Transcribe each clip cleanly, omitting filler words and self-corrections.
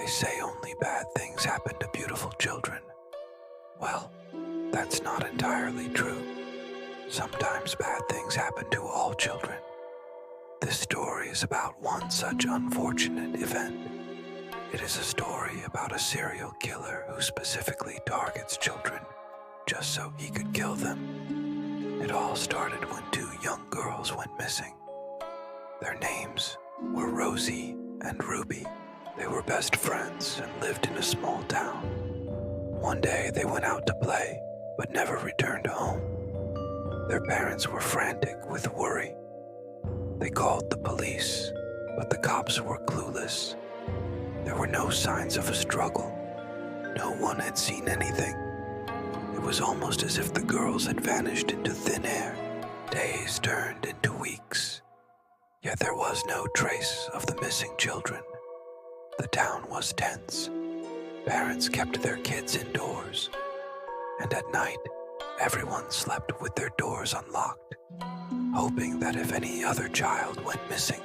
They say only bad things happen to beautiful children. Well, that's not entirely true. Sometimes bad things happen to all children. This story is about one such unfortunate event. It is a story about a serial killer who specifically targets children just so he could kill them. It all started when two young girls went missing. Their names were Rosie and Ruby. They were best friends and lived in a small town. One day they went out to play, but never returned home. Their parents were frantic with worry. They called the police, but the cops were clueless. There were no signs of a struggle. No one had seen anything. It was almost as if the girls had vanished into thin air. Days turned into weeks. Yet there was no trace of the missing children. The town was tense. Parents kept their kids indoors. And at night, everyone slept with their doors unlocked, hoping that if any other child went missing,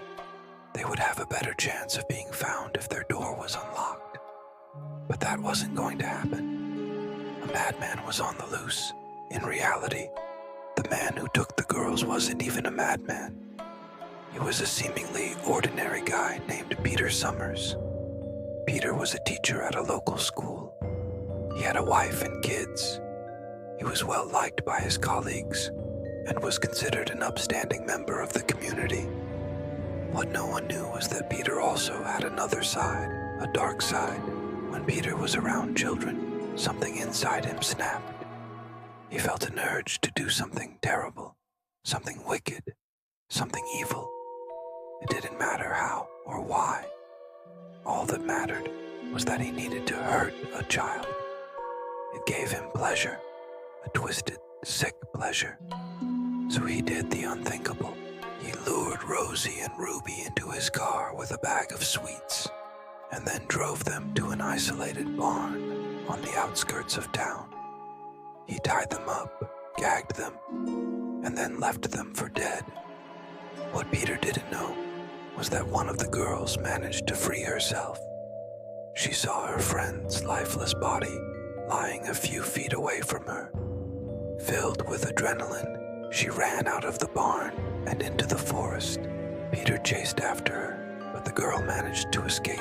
they would have a better chance of being found if their door was unlocked. But that wasn't going to happen. A madman was on the loose. In reality, the man who took the girls wasn't even a madman. He was a seemingly ordinary guy named Peter Summers. Peter was a teacher at a local school. He had a wife and kids. He was well liked by his colleagues and was considered an upstanding member of the community. What no one knew was that Peter also had another side, a dark side. When Peter was around children, something inside him snapped. He felt an urge to do something terrible, something wicked, something evil. It didn't matter how or why. All that mattered was that he needed to hurt a child. It gave him pleasure, a twisted, sick pleasure. So he did the unthinkable. He lured Rosie and Ruby into his car with a bag of sweets, and then drove them to an isolated barn on the outskirts of town. He tied them up, gagged them, and then left them for dead. What Peter didn't know was that one of the girls managed to free herself. She saw her friend's lifeless body lying a few feet away from her. Filled with adrenaline, she ran out of the barn and into the forest. Peter chased after her, but the girl managed to escape.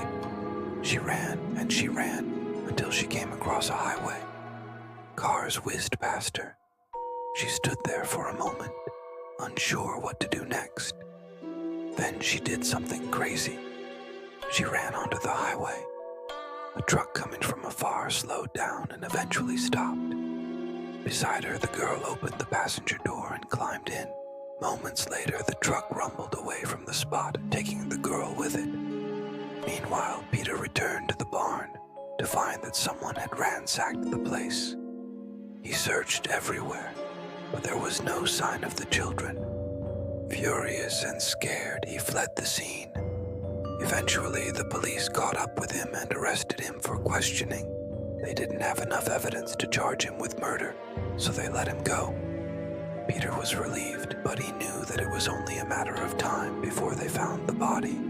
She ran and she ran until she came across a highway. Cars whizzed past her. She stood there for a moment, unsure what to do next. Then she did something crazy. She ran onto the highway. A truck coming from afar slowed down and eventually stopped. Beside her, the girl opened the passenger door and climbed in. Moments later, the truck rumbled away from the spot, taking the girl with it. Meanwhile, Peter returned to the barn to find that someone had ransacked the place. He searched everywhere, but there was no sign of the children. Furious and scared, he fled the scene. Eventually, the police caught up with him and arrested him for questioning. They didn't have enough evidence to charge him with murder, so they let him go. Peter was relieved, but he knew that it was only a matter of time before they found the body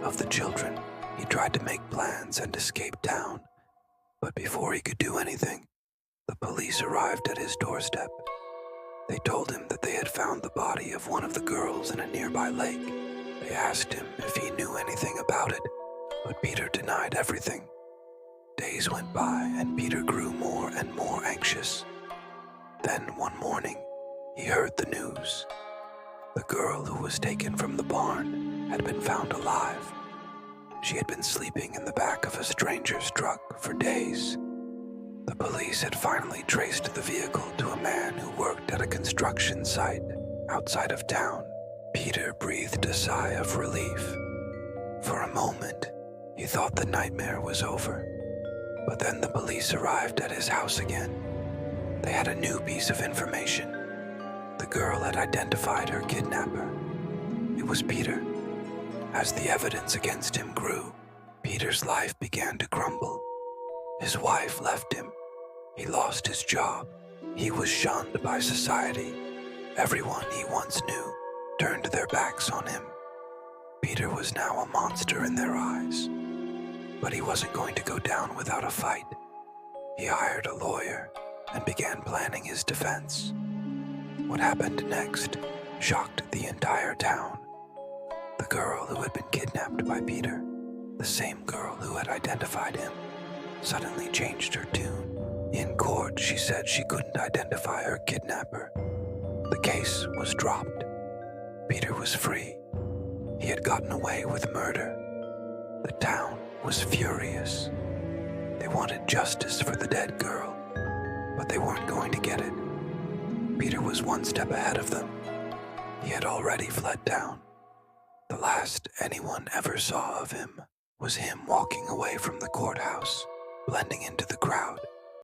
of the children. He tried to make plans and escape town, but before he could do anything, the police arrived at his doorstep. They told him that they had found the body of one of the girls in a nearby lake. They asked him if he knew anything about it, but Peter denied everything. Days went by and Peter grew more and more anxious. Then one morning, he heard the news. The girl who was taken from the barn had been found alive. She had been sleeping in the back of a stranger's truck for days. The police had finally traced the vehicle to a man who worked at a construction site outside of town. Peter breathed a sigh of relief. For a moment, he thought the nightmare was over. But then the police arrived at his house again. They had a new piece of information. The girl had identified her kidnapper. It was Peter. As the evidence against him grew, Peter's life began to crumble. His wife left him. He lost his job. He was shunned by society. Everyone he once knew turned their backs on him. Peter was now a monster in their eyes. But he wasn't going to go down without a fight. He hired a lawyer and began planning his defense. What happened next shocked the entire town. The girl who had been kidnapped by Peter, the same girl who had identified him, suddenly changed her tune. In court, she said she couldn't identify her kidnapper. The case was dropped. Peter was free. He had gotten away with murder. The town was furious. They wanted justice for the dead girl, but they weren't going to get it. Peter was one step ahead of them. He had already fled town. The last anyone ever saw of him was him walking away from the courthouse, blending into the crowd.